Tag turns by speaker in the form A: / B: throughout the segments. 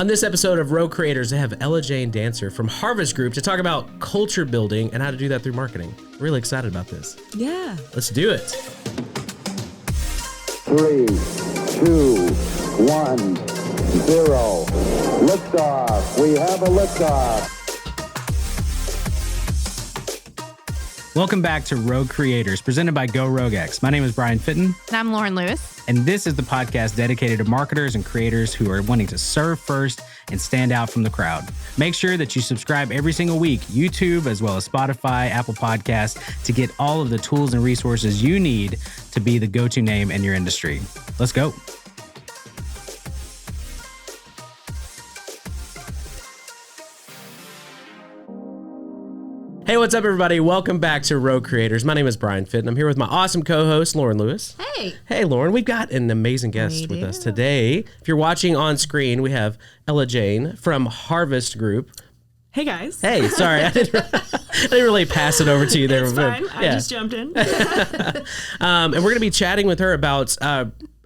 A: On this episode of Rogue Creators, I have Ella Jane Dantzler from Harvest Group to talk about culture building and how to do that through marketing. Really excited about this.
B: Yeah.
A: Let's do it.
C: 3, 2, 1, 0. Liftoff. We have a liftoff.
D: Welcome back to Rogue Creators, presented by Go RogueX. My name is Brian Fitton.
E: And I'm Lauren Lewis.
D: And this is the podcast dedicated to marketers and creators who are wanting to serve first and stand out from the crowd. Make sure that you subscribe every single week, YouTube, as well as Spotify, Apple Podcasts, to get all of the tools and resources you need to be the go-to name in your industry. Let's go.
A: Hey, what's up, everybody? Welcome back to Rogue Creators. My name is Brian Fitton. I'm here with my awesome co-host, Lauren Lewis.
E: Hey.
A: Hey, Lauren. We've got an amazing guest with us today. If you're watching on screen, we have Ella Jane from Harvest Group.
B: Hey, guys.
A: Hey, sorry. I didn't really pass it over to you there.
B: It's fine. I just jumped in.
A: And we're going to be chatting with her about...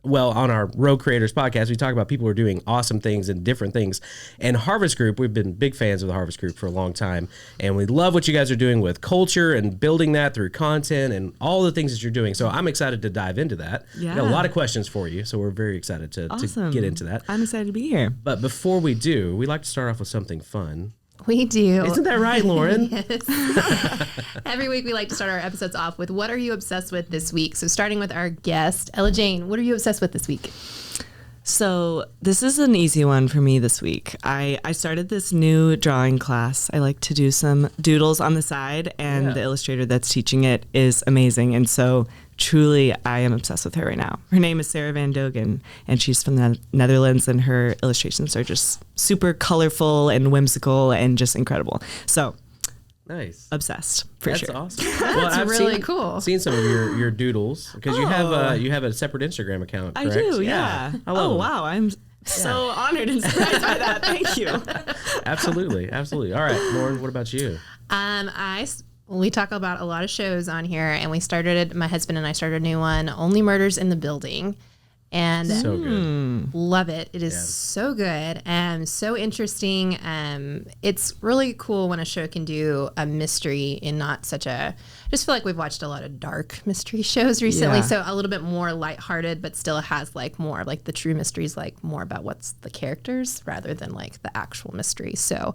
A: on our Rogue Creators podcast, we talk about people who are doing awesome things and different things. And Harvest Group, we've been big fans of the Harvest Group for a long time. And we love what you guys are doing with culture and building that through content and all the things that you're doing. So I'm excited to dive into that.
B: Yeah.
A: We got a lot of questions for you. So we're very excited to get into that.
B: I'm excited to be here.
A: But before we do, we like to start off with something fun.
E: We do.
A: Isn't that right, Lauren?
E: Yes. Every week we like to start our episodes off with what are you obsessed with this week? So starting with our guest, Ella Jane, what are you obsessed with this week?
B: So this is an easy one for me this week. I started this new drawing class. I like to do some doodles on the side, and the illustrator that's teaching it is amazing. And so truly, I am obsessed with her right now. Her name is Sarah Van Dogen, and she's from the Netherlands, and her illustrations are just super colorful and whimsical and just incredible. So
A: Nice.
B: obsessed, for
A: That's
B: sure.
A: awesome.
E: That's
A: I've
E: really cool.
A: Seen some of your doodles because you have a separate Instagram account, correct?
B: I do, yeah.
A: I love them.
B: Wow. I'm so honored and surprised by that. Thank you.
A: Absolutely. All right, Lauren, what about you?
E: We talk about a lot of shows on here, and my husband and I started a new one, Only Murders in the Building. And
A: So good.
E: love it. It is so good and so interesting. It's really cool when a show can do a mystery in not such a... I just feel like we've watched a lot of dark mystery shows recently, so a little bit more lighthearted, but still has like more like the true mysteries, like more about what's the characters rather than like the actual mystery. So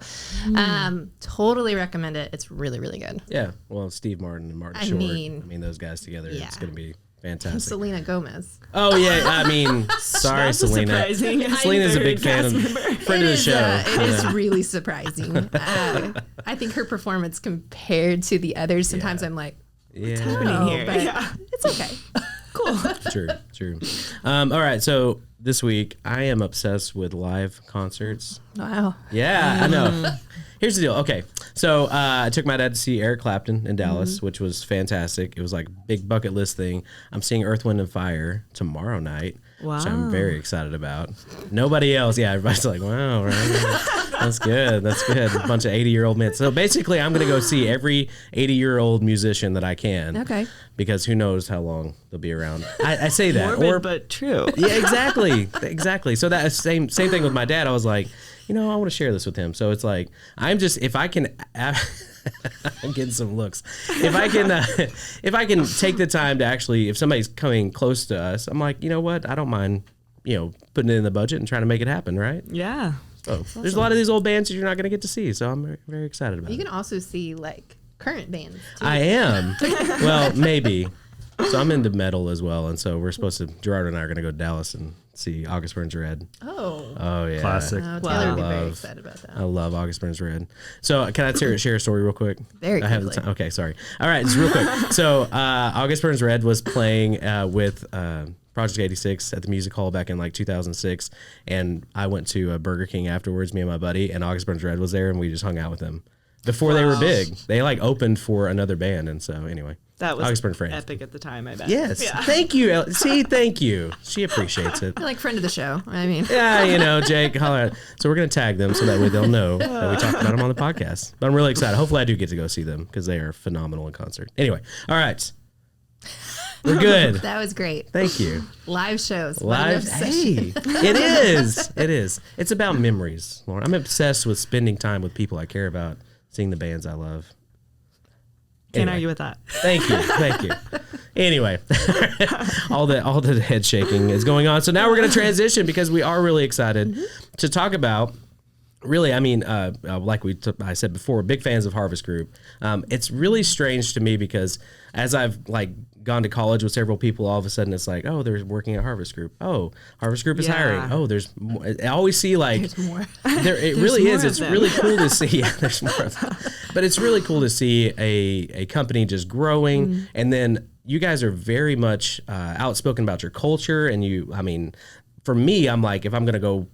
E: totally recommend it. It's really, really good.
A: Yeah. Well, Steve Martin and Martin Short. I mean, those guys together, it's going to be fantastic.
E: And Selena Gomez.
A: Oh, yeah. I mean, sorry,
B: That's
A: Selena.
B: Selena's
A: a big fan of friend of the show.
E: It is really surprising. I think her performance compared to the others, sometimes I'm like, what's happening here? But it's okay. Cool.
A: True. All right. So this week, I am obsessed with live concerts.
E: Wow.
A: Yeah, I know. Here's the deal. Okay, so I took my dad to see Eric Clapton in Dallas, which was fantastic. It was like a big bucket list thing. I'm seeing Earth, Wind, and Fire tomorrow night, which I'm very excited about. Nobody else. Yeah, everybody's like, wow, right? That's good. A bunch of 80-year-old men. So basically, I'm going to go see every 80-year-old musician that I can. Okay. Because who knows how long they'll be around. I say that.
B: Morbid, but true.
A: Yeah, exactly. So that same thing with my dad. I was like, I want to share this with him. So it's like, I'm getting some looks. If I can take the time to actually, if somebody's coming close to us, I'm like, you know what? I don't mind, putting it in the budget and trying to make it happen, right?
B: Yeah.
A: So there's a lot of these old bands that you're not going to get to see. So I'm very, very excited about it.
E: You can also see like current bands too.
A: I am. Well, maybe. So I'm into metal as well. And so we're supposed to, Gerard and I are going to go to Dallas and see August Burns Red. Oh yeah.
F: Classic.
E: Taylor would be very excited about that.
A: I love August Burns Red. So can I share a story real quick?
E: Very quickly.
A: I have the time. Okay, sorry. All right, just real quick. So August Burns Red was playing with Project 86 at the Music Hall back in like 2006, and I went to Burger King afterwards, me and my buddy, and August Burns Red was there, and we just hung out with them. Before they were big, they like opened for another band, and so anyway.
B: That was
A: August Burns Red.
B: epic at the time, I bet.
A: Yes. Yeah. Thank you. See, thank you. She appreciates it.
E: You're like friend of the show. I mean.
A: Yeah, Jake, holler at. So we're going to tag them so that way they'll know that we talked about them on the podcast. But I'm really excited. Hopefully I do get to go see them because they are phenomenal in concert. Anyway, all right. We're good.
E: That was great.
A: Thank you.
E: Live shows.
A: Live. Hey, it is. It is. It's about memories, Lauren. I'm obsessed with spending time with people I care about, seeing the bands I love.
B: Can't argue with that.
A: Thank you. Thank you. Anyway, all the head shaking is going on. So now we're going to transition because we are really excited to talk about. Really, I mean, like I said before, big fans of Harvest Group. It's really strange to me because as I've gone to college with several people, all of a sudden it's like, oh, they're working at Harvest Group. Oh, Harvest Group is hiring. Oh, there's more. I always see
E: There's more.
A: It really is. It's really cool to see. Yeah, there's more of them. But it's really cool to see a company just growing. And then you guys are very much outspoken about your culture. And for me, I'm like, if I'm going to go,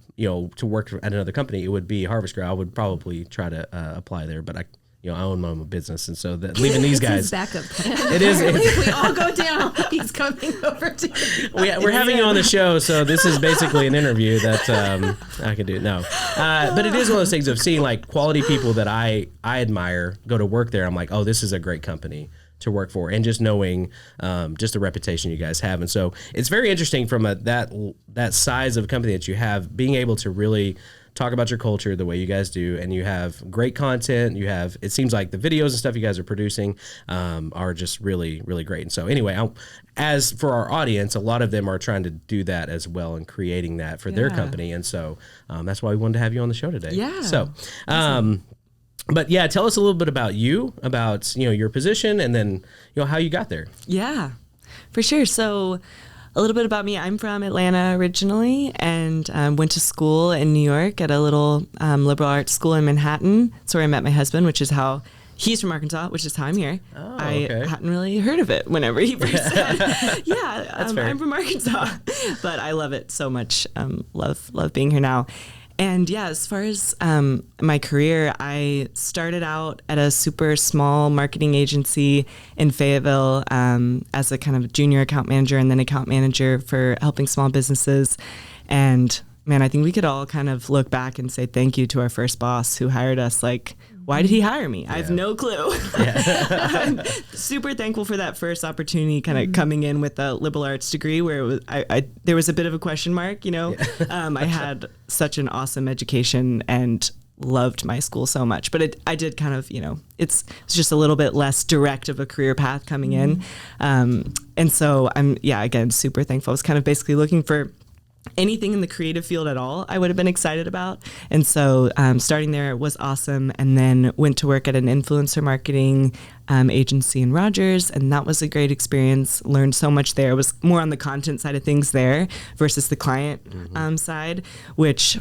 A: to work at another company, it would be Harvest Group. I would probably try to apply there, but I own my own business, and so leaving these guys.
E: His backup plan.
A: It is.
E: If we all go down, he's coming over to.
A: We're having you on the show, so this is basically an interview that I can do. No, but it is one of those things of seeing quality people that I admire go to work there. I'm like, oh, this is a great company to work for, and just knowing just the reputation you guys have. And so it's very interesting from that size of a company that you have, being able to really talk about your culture the way you guys do, and you have great content. It seems like the videos and stuff you guys are producing are just really, really great. And so anyway, as for our audience, a lot of them are trying to do that as well and creating that for their company. And so that's why we wanted to have you on the show today.
B: Yeah.
A: So, but yeah, tell us a little bit about you, about your position, and then how you got there.
B: Yeah, for sure. So a little bit about me. I'm from Atlanta originally, and went to school in New York at a little liberal arts school in Manhattan. That's where I met my husband, which is how he's from Arkansas, which is how I'm here.
A: Oh,
B: I
A: okay.
B: hadn't really heard of it whenever he first said, I'm from Arkansas, but I love it so much. Love being here now. And yeah, as far as my career, I started out at a super small marketing agency in Fayetteville as a kind of junior account manager, and then account manager for helping small businesses. And man, I think we could all kind of look back and say thank you to our first boss who hired us. Why did he hire me? I have no clue. I'm super thankful for that first opportunity, kind of coming in with a liberal arts degree where it was, there was a bit of a question mark, I had such an awesome education and loved my school so much, but I did kind of, it's just a little bit less direct of a career path coming in. And so I'm, again, super thankful. I was kind of basically looking for anything in the creative field at all I would have been excited about. And so starting there was awesome, and then went to work at an influencer marketing agency in Rogers, and that was a great experience. Learned so much there. It was more on the content side of things there versus the client side, which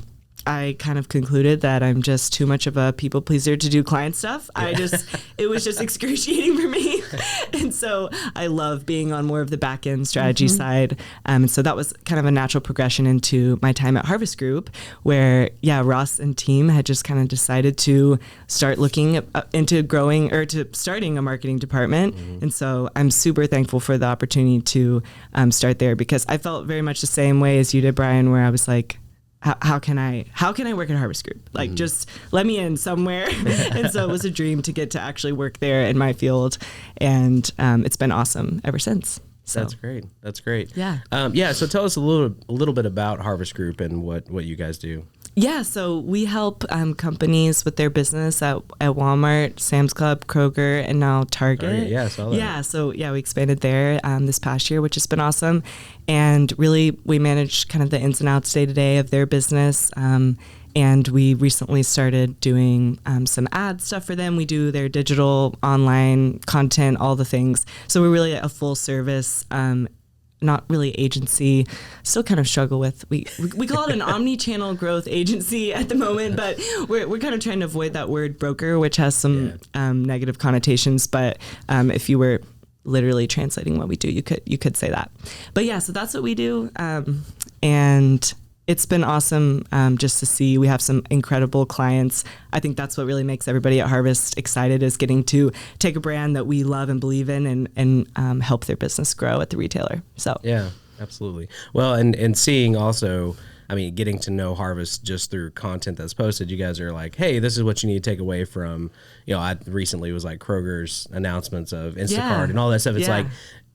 B: I kind of concluded that I'm just too much of a people pleaser to do client stuff. It was just excruciating for me. And so I love being on more of the back end strategy side. And so that was kind of a natural progression into my time at Harvest Group, where, Ross and team had just kind of decided to start looking into growing or to starting a marketing department. And so I'm super thankful for the opportunity to start there, because I felt very much the same way as you did, Bryan, where I was like, how can I work at Harvest Group? Just let me in somewhere. And so it was a dream to get to actually work there in my field. And it's been awesome ever since. So.
A: That's great.
B: Yeah.
A: So tell us a little bit about Harvest Group and what you guys do.
B: Yeah, so we help companies with their business at Walmart, Sam's Club, Kroger, and now Target.
A: Yeah, I saw that.
B: Yeah, so we expanded there this past year, which has been awesome. And really, we manage kind of the ins and outs day to day of their business. And we recently started doing some ad stuff for them. We do their digital, online content, all the things. So we're really a full service not really agency, still kind of struggle with, we call it an omni-channel growth agency at the moment, but we're kind of trying to avoid that word broker, which has some negative connotations. But if you were literally translating what we do, you could say that. But yeah, so that's what we do. And it's been awesome just to see. We have some incredible clients. I think that's what really makes everybody at Harvest excited, is getting to take a brand that we love and believe in and help their business grow at the retailer. So
A: yeah, absolutely. Well, and seeing also, I mean, getting to know Harvest just through content that's posted, you guys are like, hey, this is what you need to take away from, I recently was like Kroger's announcements of Instacart and all that stuff. It's like,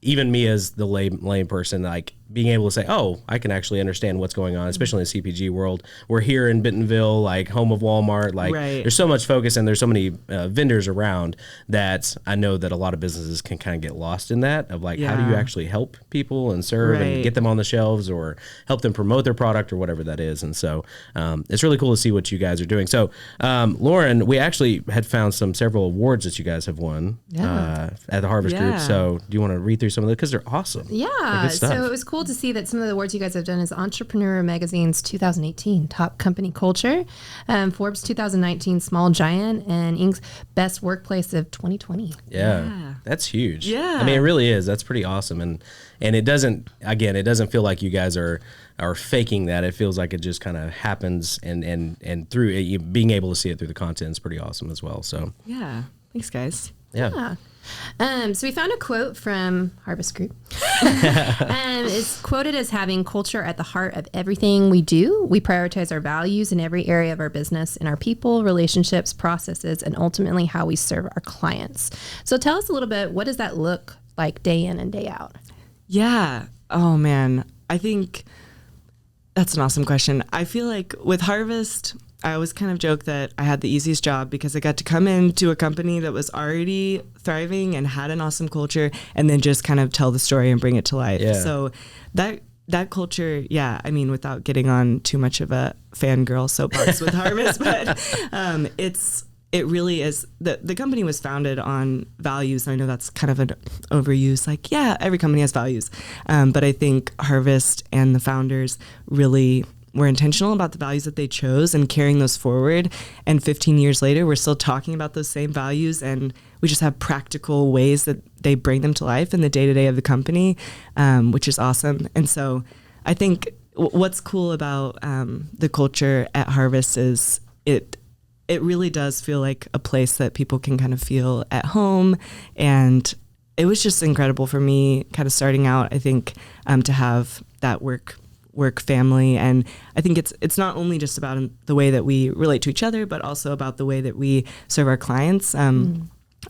A: even me as the lame person, like being able to say, oh, I can actually understand what's going on, especially in the CPG world. We're here in Bentonville, like home of Walmart. Like there's so much focus and there's so many vendors around that I know that a lot of businesses can kind of get lost in that of like, how do you actually help people and serve and get them on the shelves or help them promote their product or whatever that is. And so it's really cool to see what you guys are doing. So Loren, we actually had found several awards that you guys have won at the Harvest Group. So do you want to read through some of them? Because they're awesome.
E: Yeah. So it was cool to see that some of the awards you guys have done is Entrepreneur Magazine's 2018 Top Company Culture, Forbes 2019 Small Giant, and Inc.'s Best Workplace of 2020.
A: Yeah. That's huge.
B: Yeah.
A: I mean, it really is. That's pretty awesome. And it doesn't feel like you guys are faking that. It feels like it just kind of happens and through it, being able to see it through the content is pretty awesome as well. So
B: yeah. Thanks, guys.
A: Yeah.
E: So we found a quote from Harvest Group. It's quoted as having culture at the heart of everything we do. We prioritize our values in every area of our business, in our people, relationships, processes, and ultimately how we serve our clients. So tell us a little bit, what does that look like day in and day out?
B: Yeah. Oh, man. I think that's an awesome question. I feel like with Harvest, I always kind of joke that I had the easiest job because I got to come into a company that was already thriving and had an awesome culture and then just kind of tell the story and bring it to life. Yeah. So that culture, yeah, I mean, without getting on too much of a fangirl soapbox with Harvest, but it really is, the company was founded on values. I know that's kind of an overuse, like, yeah, every company has values. But I think Harvest and the founders really were intentional about the values that they chose and carrying those forward. And 15 years later, we're still talking about those same values, and we just have practical ways that they bring them to life in the day-to-day of the company, which is awesome. And so I think what's cool about the culture at Harvest is it really does feel like a place that people can kind of feel at home. And it was just incredible for me kind of starting out, I think, to have that work family. And I think it's not only just about the way that we relate to each other, but also about the way that we serve our clients.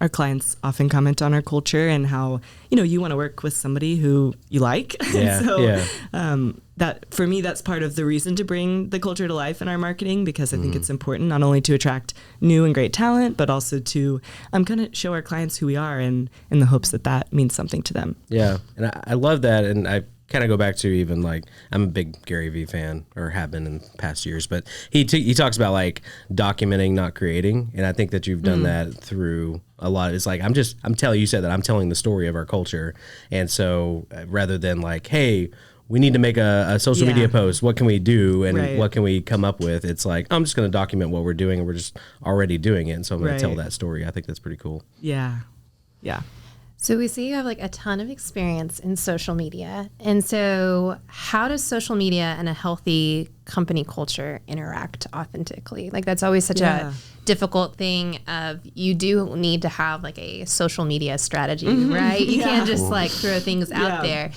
B: Our clients often comment on our culture and how, you want to work with somebody who you like.
A: Yeah.
B: That for me, that's part of the reason to bring the culture to life in our marketing, because I think it's important not only to attract new and great talent, but also to kind of show our clients who we are, and in the hopes that means something to them.
A: Yeah. And I love that. And I kind of go back to even like, I'm a big Gary Vee fan, or have been in past years, but he talks about like documenting, not creating. And I think that you've done that through a lot. It's like, you said that I'm telling the story of our culture. And so rather than like, hey, we need to make a social media post, what can we do? And what can we come up with? It's like, I'm just going to document what we're doing, and we're just already doing it. And so I'm going to tell that story. I think that's pretty cool.
B: Yeah. Yeah.
E: So we see you have like a ton of experience in social media. And so how does social media and a healthy company culture interact authentically? Like that's always such a difficult thing of, you do need to have like a social media strategy, right? You can't just like throw things out there,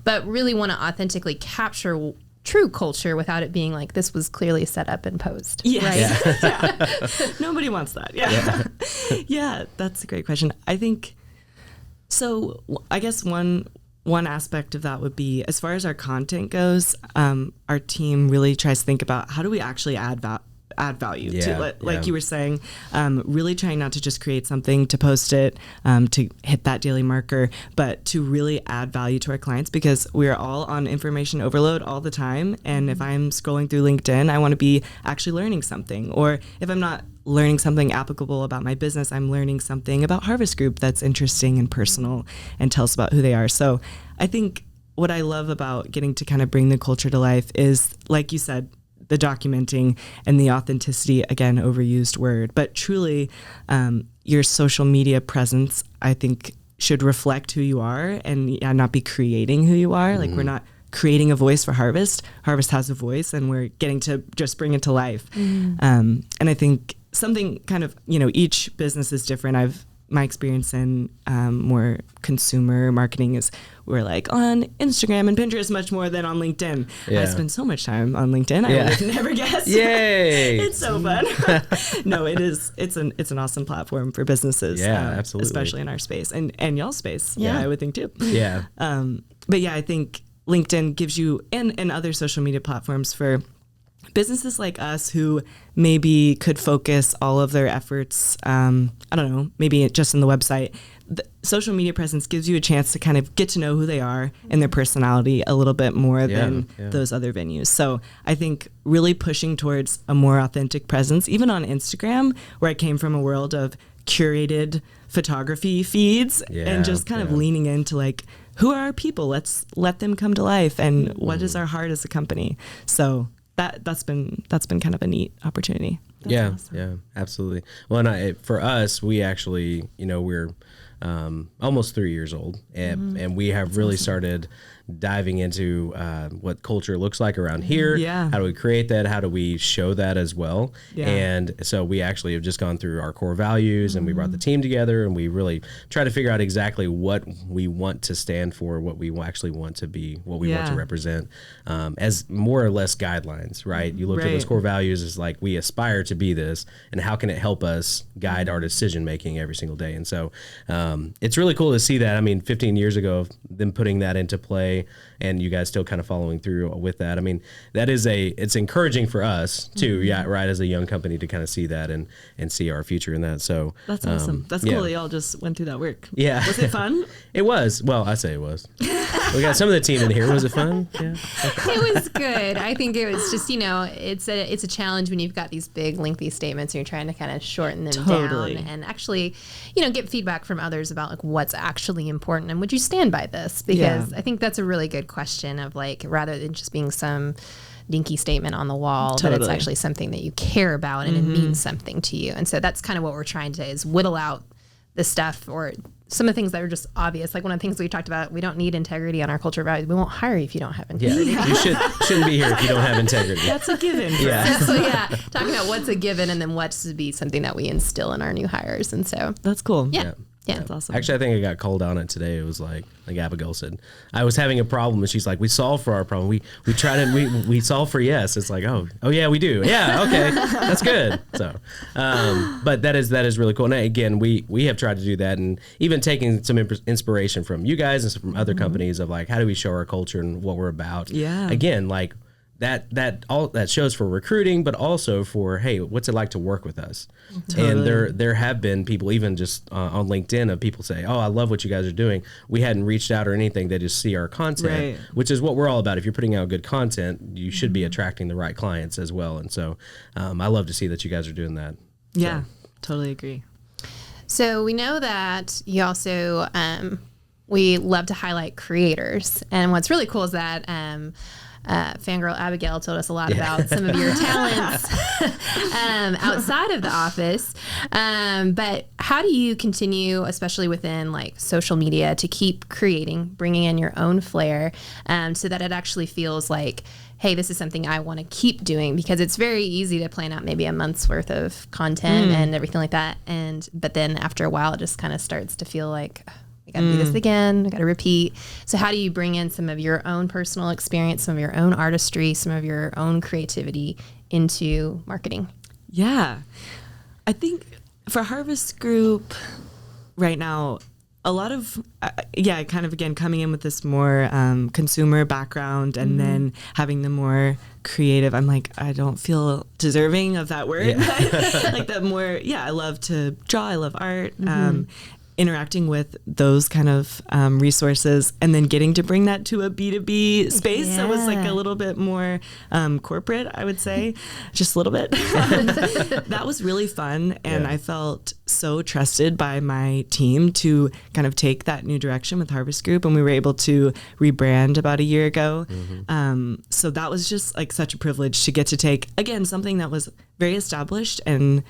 E: but really want to authentically capture true culture without it being like, this was clearly set up and posed. Right?
B: Nobody wants that. Yeah, that's a great question. I think, so I guess one aspect of that would be, as far as our content goes, our team really tries to think about how do we actually add value to it. Like you were saying, really trying not to just create something to post it, to hit that daily marker, but to really add value to our clients, because we're all on information overload all the time. And if I'm scrolling through LinkedIn, I want to be actually learning something. Or if I'm not learning something applicable about my business, I'm learning something about Harvest Group that's interesting and personal and tells about who they are. So I think what I love about getting to kind of bring the culture to life is, like you said, the documenting and the authenticity, again, overused word, but truly your social media presence, I think, should reflect who you are and not be creating who you are. Like we're not creating a voice for Harvest. Harvest has a voice, and we're getting to just bring it to life. And I think something kind of, each business is different. I've my experience in more consumer marketing is we're like on Instagram and Pinterest much more than on LinkedIn. I spend so much time on LinkedIn. I would have never guessed.
A: Yay!
B: It's so fun. No, it is. It's an awesome platform for businesses.
A: Yeah, absolutely.
B: Especially in our space and y'all's space. Yeah, I would think too.
A: Yeah.
B: But yeah, I think LinkedIn gives you and other social media platforms for businesses like us who maybe could focus all of their efforts, I don't know, maybe just in the website. The social media presence gives you a chance to kind of get to know who they are and their personality a little bit more than those other venues. So I think really pushing towards a more authentic presence, even on Instagram, where I came from a world of curated photography feeds and just kind of leaning into like, who are our people? Let's let them come to life. And what is our heart as a company? So that's been kind of a neat opportunity. That's awesome.
A: Yeah, absolutely. Well, and for us, we actually, we're almost 3 years old, and we have really started diving into what culture looks like around here.
B: Yeah.
A: How do we create that? How do we show that as well?
B: Yeah.
A: And so we actually have just gone through our core values and we brought the team together and we really try to figure out exactly what we want to stand for, what we actually want to be, what we want to represent as more or less guidelines, right? You look at those core values as like, we aspire to be this, and how can it help us guide our decision making every single day? And so it's really cool to see that. I mean, 15 years ago, them putting that into play, and you guys still kind of following through with that. I mean, it's encouraging for us too, right, as a young company to kind of see that and see our future in that. So
B: that's awesome. That's cool. Y'all just went through that work.
A: Yeah.
B: Was it fun?
A: It was. Well, I say it was. We got some of the team in here. Was it fun? Yeah.
E: It was good. I think it was just, it's a challenge when you've got these big, lengthy statements and you're trying to kind of shorten them down and actually, get feedback from others about like what's actually important and would you stand by this? Because I think that's a really good question of like, rather than just being some dinky statement on the wall, that it's actually something that you care about and it means something to you. And so that's kind of what we're trying to is whittle out the stuff or some of the things that are just obvious. Like one of the things we talked about, we don't need integrity on our culture values. We won't hire you if you don't have integrity.
A: Yeah, you shouldn't be here if you don't have integrity.
B: That's a given.
A: Yeah.
E: So talking about what's a given and then what's to be something that we instill in our new hires. And so
B: that's cool.
E: Yeah.
B: That's awesome.
A: Actually, I think I got called on it today. It was like Abigail said, I was having a problem, and she's like, "We solve for our problem. We try to we solve for yes." It's like, oh yeah, we do. Yeah, okay, that's good. So, but that is really cool. And again, we have tried to do that, and even taking some inspiration from you guys and from other companies of like, how do we show our culture and what we're about?
B: Yeah.
A: Again, like. That shows for recruiting, but also for, hey, what's it like to work with us? Totally. And there have been people, even just on LinkedIn, of people say, oh, I love what you guys are doing. We hadn't reached out or anything. They just see our content, which is what we're all about. If you're putting out good content, you should be attracting the right clients as well. And so I love to see that you guys are doing that.
B: Yeah, totally agree.
E: So we know that you also, we love to highlight creators. And what's really cool is that Fangirl Abigail told us a lot about some of your talents outside of the office. But how do you continue, especially within like social media, to keep creating, bringing in your own flair so that it actually feels like, hey, this is something I want to keep doing? Because it's very easy to plan out maybe a month's worth of content and everything like that. But then after a while, it just kind of starts to feel like, I got to do this again. I got to repeat. So how do you bring in some of your own personal experience, some of your own artistry, some of your own creativity into marketing?
B: Yeah. I think for Harvest Group right now, a lot of, kind of again, coming in with this more consumer background and then having the more creative, I'm like, I don't feel deserving of that word. Like that more, I love to draw. I love art. Interacting with those kind of resources and then getting to bring that to a B2B space. So it was like a little bit more corporate, I would say, just a little bit. That was really fun. And I felt so trusted by my team to kind of take that new direction with Harvest Group. And we were able to rebrand about a year ago. So that was just like such a privilege to get to take, again, something that was very established and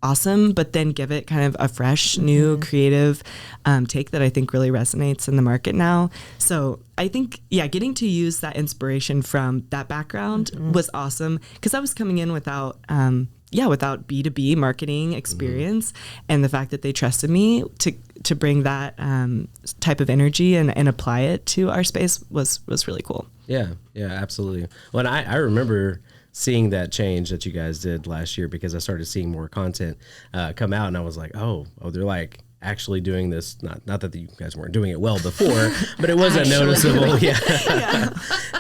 B: awesome, but then give it kind of a fresh, new, creative take that I think really resonates in the market now. So I think, getting to use that inspiration from that background was awesome because I was coming in without without B2B marketing experience, and the fact that they trusted me to bring that type of energy and apply it to our space was really cool.
A: Yeah, absolutely. Well, I remember seeing that change that you guys did last year, because I started seeing more content come out, and I was like, oh, they're like actually doing this. Not that you guys weren't doing it well before, but it was a noticeable,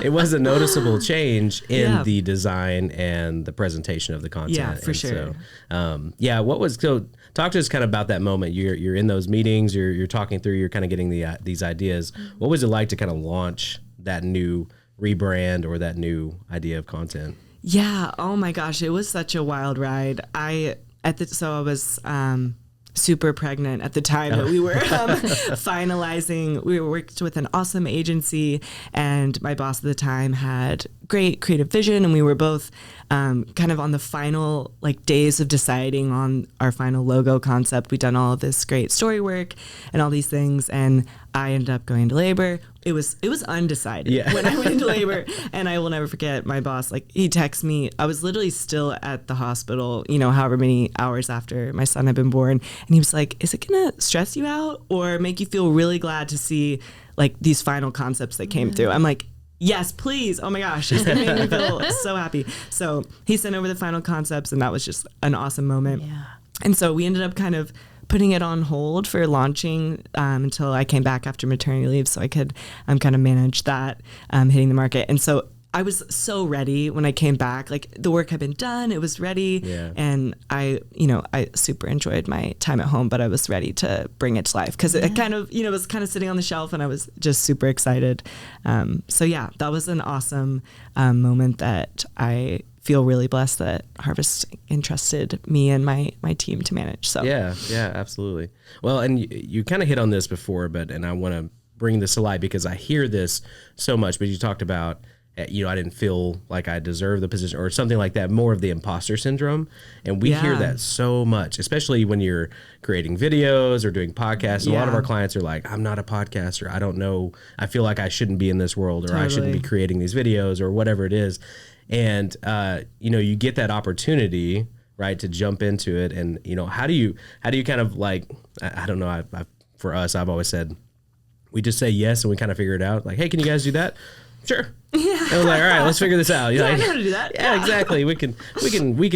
A: it was a noticeable change in the design and the presentation of the content.
B: Yeah, for sure.
A: So, talk to us kind of about that moment. You're in those meetings, you're talking through, you're kind of getting these ideas. What was it like to kind of launch that new rebrand or that new idea of content?
B: Yeah. Oh my gosh. It was such a wild ride. I was super pregnant at the time that we were finalizing. We worked with an awesome agency, and my boss at the time had great creative vision, and we were both kind of on the final days of deciding on our final logo concept. We'd done all of this great story work and all these things, and I ended up going to labor. It was undecided when I went into labor, and I will never forget my boss. He texted me. I was literally still at the hospital, however many hours after my son had been born, and he was like, "Is it gonna stress you out or make you feel really glad to see these final concepts that came through?" I'm like, "Yes, please. Oh my gosh, it's gonna make me feel so happy." So he sent over the final concepts, and that was just an awesome moment. Yeah. And so we ended up kind of putting it on hold for launching until I came back after maternity leave, so I could kind of manage that hitting the market. And so I was so ready when I came back. The work had been done, it was ready, and I super enjoyed my time at home, but I was ready to bring it to life because it kind of was kind of sitting on the shelf, and I was just super excited. So yeah, that was an awesome moment that I feel really blessed that Harvest entrusted me and my team to manage. So
A: yeah, absolutely. Well, and you kind of hit on this before, and I want to bring this to light because I hear this so much. But you talked about, I didn't feel like I deserved the position or something like that, more of the imposter syndrome. And we hear that so much, especially when you're creating videos or doing podcasts. A lot of our clients are like, "I'm not a podcaster. I don't know. I feel like I shouldn't be in this world, or I shouldn't be creating these videos," or whatever it is. And, you get that opportunity, right, to jump into it. And, how do you kind of I don't know. For us, I've always said, we just say yes and we kind of figure it out. Hey, can you guys do that? Sure. Yeah. And I was like, all right, let's figure this out.
B: I know how to do that.
A: Yeah, exactly. We could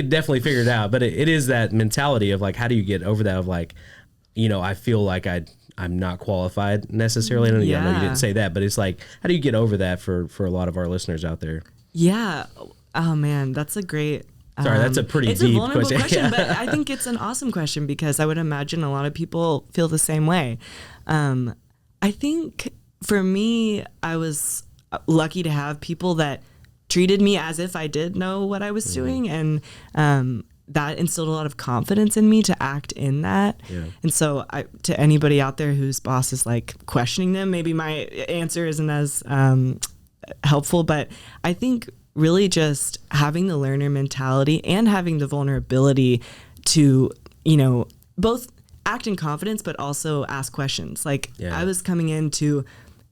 A: definitely figure it out. But it is that mentality of how do you get over that of I feel like I'm not qualified necessarily. I know you didn't say that, but it's how do you get over that for a lot of our listeners out there?
B: Yeah. Oh man, that's a great.
A: Sorry, that's a pretty deep
B: question, but I think it's an awesome question because I would imagine a lot of people feel the same way. I think for me, I was lucky to have people that treated me as if I did know what I was doing, and that instilled a lot of confidence in me to act in that. Yeah. And so to anybody out there whose boss is questioning them, maybe my answer isn't as helpful, but I think really just having the learner mentality and having the vulnerability to, both act in confidence, but also ask questions. I was coming in to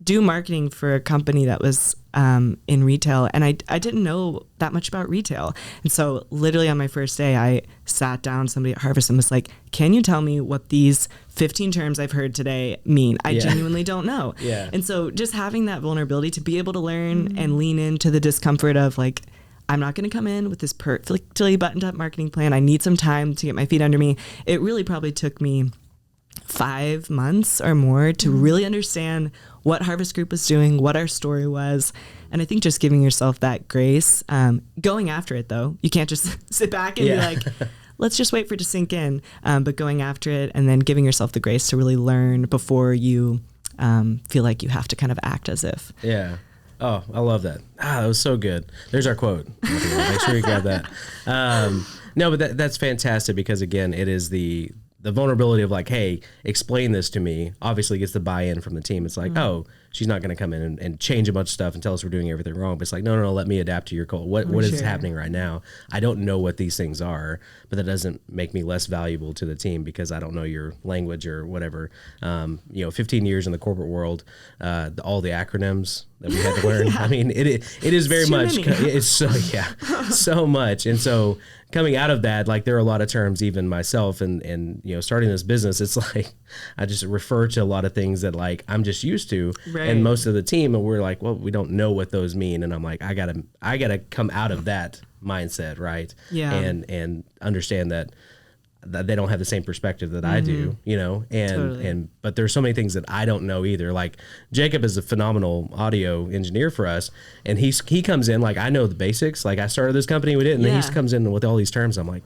B: do marketing for a company that was in retail, and I didn't know that much about retail. And so literally on my first day, I sat down somebody at Harvest and was like, "Can you tell me what these 15 terms I've heard today mean? I genuinely don't know." Yeah. And so just having that vulnerability to be able to learn and lean into the discomfort of I'm not going to come in with this perfectly buttoned up marketing plan. I need some time to get my feet under me. It really probably took me 5 months or more to really understand what Harvest Group was doing, what our story was. And I think just giving yourself that grace, going after it though. You can't just sit back and be let's just wait for it to sink in. But going after it and then giving yourself the grace to really learn before you feel like you have to kind of act as if.
A: Yeah. Oh, I love that. That was so good. There's our quote. Make sure you grab that. No, but that's fantastic because again, it is the vulnerability of hey, explain this to me, obviously gets the buy-in from the team. It's oh, she's not going to come in and change a bunch of stuff and tell us we're doing everything wrong. But it's no, let me adapt to your culture. What is happening right now? I don't know what these things are, but that doesn't make me less valuable to the team because I don't know your language or whatever. 15 years in the corporate world, all the acronyms that we had to learn. I mean, it is very much, it's so much. And so coming out of that, like there are a lot of terms, even myself and starting this business, it's like I just refer to a lot of things that like I'm just used to, and most of the team, and we're like, well, we don't know what those mean, and I'm like, I gotta come out of that mindset, right? Yeah, and understand that they don't have the same perspective that I do, and but there's so many things that I don't know either. Like Jacob is a phenomenal audio engineer for us, and he comes in like I know the basics. Like I started this company with it, and then he comes in with all these terms. I'm like,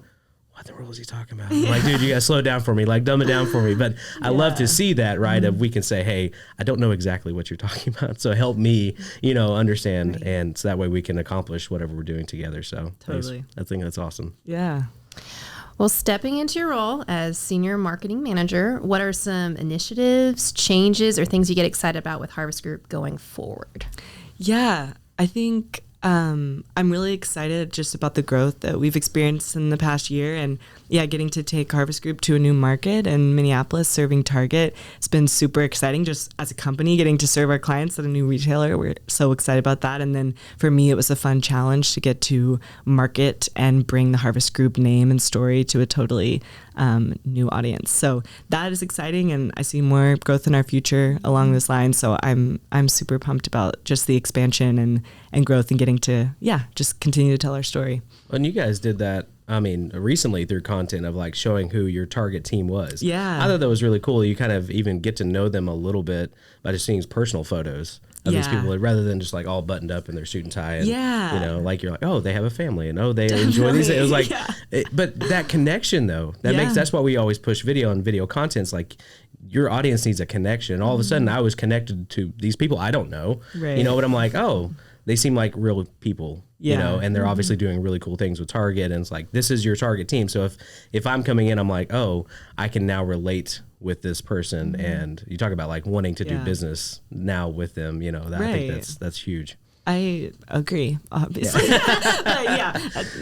A: what the world is he talking about? I'm like, dude, you gotta slow down for me, like dumb it down for me. But I love to see that, right? If we can say, hey, I don't know exactly what you're talking about, so help me, understand, and so that way we can accomplish whatever we're doing together. So I think that's awesome.
B: Yeah.
E: Well, stepping into your role as senior marketing manager, what are some initiatives, changes, or things you get excited about with Harvest Group going forward?
B: Yeah, I think I'm really excited just about the growth that we've experienced in the past year, and getting to take Harvest Group to a new market in Minneapolis, serving Target. It's been super exciting just as a company getting to serve our clients at a new retailer. We're so excited about that. And then for me, it was a fun challenge to get to market and bring the Harvest Group name and story to a totally new audience. So that is exciting, and I see more growth in our future along this line. So I'm super pumped about just the expansion and growth and getting to just continue to tell our story.
A: And you guys did that, I mean, recently through content of like showing who your target team was.
B: Yeah.
A: I thought that was really cool. You kind of even get to know them a little bit by just seeing personal photos of these people rather than just like all buttoned up in their suit and tie. And, like you're like, oh, they have a family and they enjoy these. It was like, but that connection though, that's why we always push video and video content's like your audience needs a connection. And all of a sudden I was connected to these people I don't know, but I'm like, oh, they seem like real people, and they're obviously doing really cool things with Target. And it's like, this is your target team. So if I'm coming in, I'm like, oh, I can now relate with this person. And you talk about like wanting to do business now with them, I think that's huge.
B: I agree, obviously.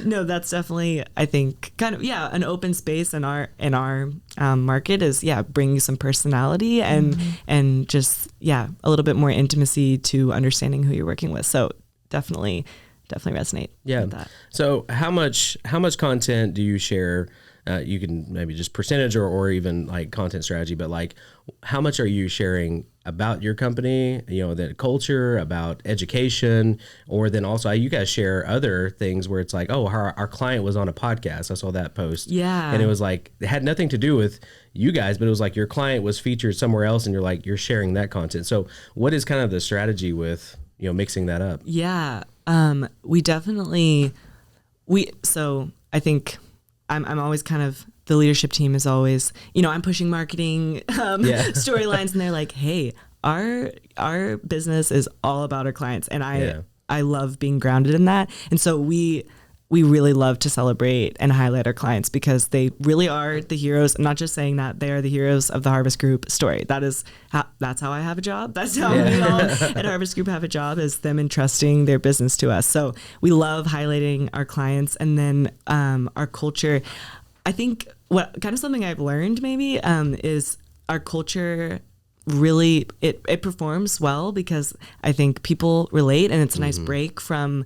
B: No, that's definitely, I think, kind of, an open space in our market is, bringing some personality and just, a little bit more intimacy to understanding who you're working with. So definitely resonate with that.
A: So how much content do you share? You can maybe just percentage or even like content strategy, but like how much are you sharing about your company, the culture, about education, or then also you guys share other things where it's like, oh, our client was on a podcast. I saw that post. Yeah. And it was like, it had nothing to do with you guys, but it was like your client was featured somewhere else and you're sharing that content. So what is kind of the strategy with, mixing that up?
B: Yeah. We definitely, so I think I'm always kind of, the leadership team is always, I'm pushing marketing storylines, and they're like, hey, our business is all about our clients. And I love being grounded in that. And so we really love to celebrate and highlight our clients because they really are the heroes. I'm not just saying that, they are the heroes of the Harvest Group story. That's how I have a job. That's how we all at Harvest Group have a job, is them entrusting their business to us. So we love highlighting our clients, and then our culture. I think what kind of something I've learned maybe is our culture really, it performs well because I think people relate, and it's a nice break from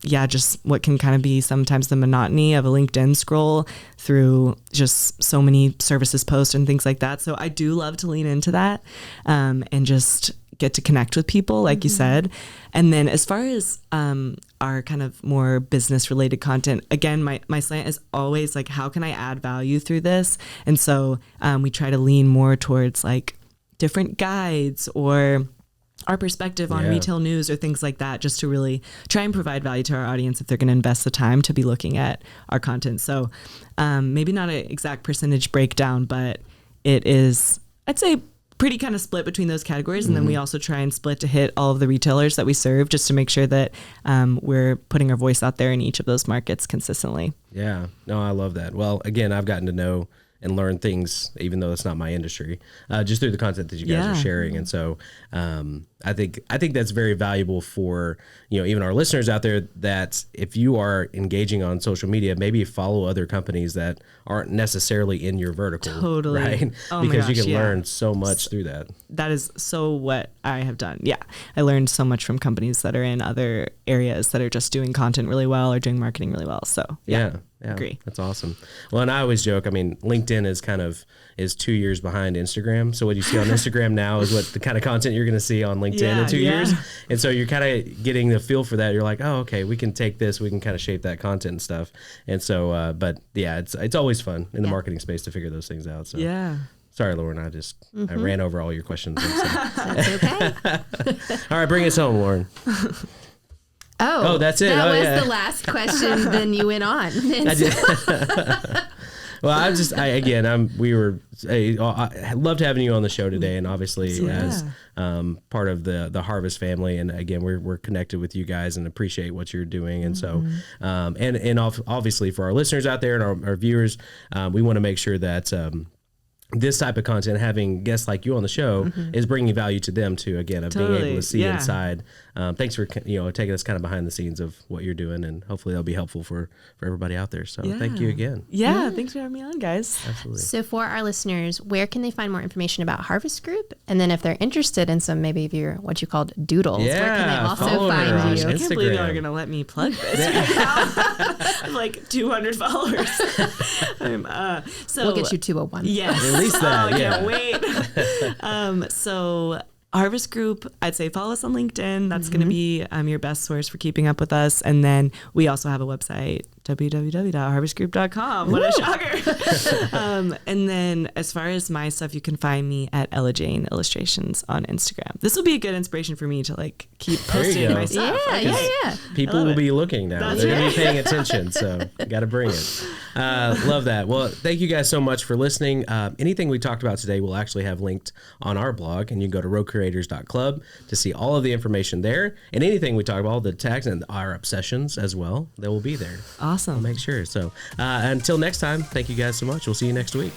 B: just what can kind of be sometimes the monotony of a LinkedIn scroll through just so many services posts and things like that. So I do love to lean into that and just get to connect with people, like you said. And then as far as our kind of more business related content, again, my slant is always like, how can I add value through this? And so we try to lean more towards like different guides or our perspective on retail news or things like that, just to really try and provide value to our audience if they're going to invest the time to be looking at our content. So maybe not an exact percentage breakdown, but it is, I'd say, pretty kind of split between those categories. And then we also try and split to hit all of the retailers that we serve, just to make sure that we're putting our voice out there in each of those markets consistently. Yeah, no, I love that. Well, again, I've gotten to know and learn things, even though it's not my industry, just through the content that you guys are sharing. And so I think that's very valuable for, even our listeners out there, that if you are engaging on social media, maybe follow other companies that aren't necessarily in your vertical. Totally. Right? Oh because you can learn so much through that. That is so what I have done. Yeah. I learned so much from companies that are in other areas that are just doing content really well or doing marketing really well. So yeah. Agree.
A: That's awesome. Well, and I always joke, I mean, LinkedIn is 2 years behind Instagram. So what you see on Instagram now is what the kind of content you're going to see on LinkedIn in 2 years. And so you're kind of getting the feel for that. You're like, oh, okay, we can take this, we can kind of shape that content and stuff. And so, but yeah, it's always fun in the marketing space to figure those things out. So sorry, Lauren, I ran over all your questions.
E: That's okay.
A: All right, bring us home, Lauren. Oh, that's it.
E: That was the last question. Then you went on.
A: Well, I loved having you on the show today, and obviously as part of the Harvest family. And again, we're connected with you guys and appreciate what you're doing. And so, and obviously for our listeners out there and our viewers, we want to make sure that this type of content, having guests like you on the show, is bringing value to them too. Again, of being able to see inside. Thanks for taking us kind of behind the scenes of what you're doing, and hopefully that'll be helpful for everybody out there. So thank you again.
B: Yeah, thanks for having me on, guys.
A: Absolutely.
E: So for our listeners, where can they find more information about Harvest Group? And then if they're interested in some maybe of your what you called doodles, where can they also find you?
B: I can't believe y'all are gonna let me plug this right now. I'm like 200 followers. So
E: we'll get you 201.
B: Yes.
A: At least that.
B: Can't wait. So Harvest Group, I'd say follow us on LinkedIn. That's going to be your best source for keeping up with us. And then we also have a website, www.harvestgroup.com. What a shocker. And then as far as my stuff, you can find me at Ella Jane Illustrations on Instagram. This will be a good inspiration for me to like keep posting my stuff.
E: Yeah.
A: People will be looking now.
B: That's
A: They're going to be paying attention. So got to bring it. Love that. Well, thank you guys so much for listening. Anything we talked about today, we'll actually have linked on our blog, and you can go to roguecreators.club to see all of the information there, and anything we talk about, all the tags and our obsessions as well, they will be there.
B: Awesome.
A: I'll make sure. So until next time, thank you guys so much. We'll see you next week.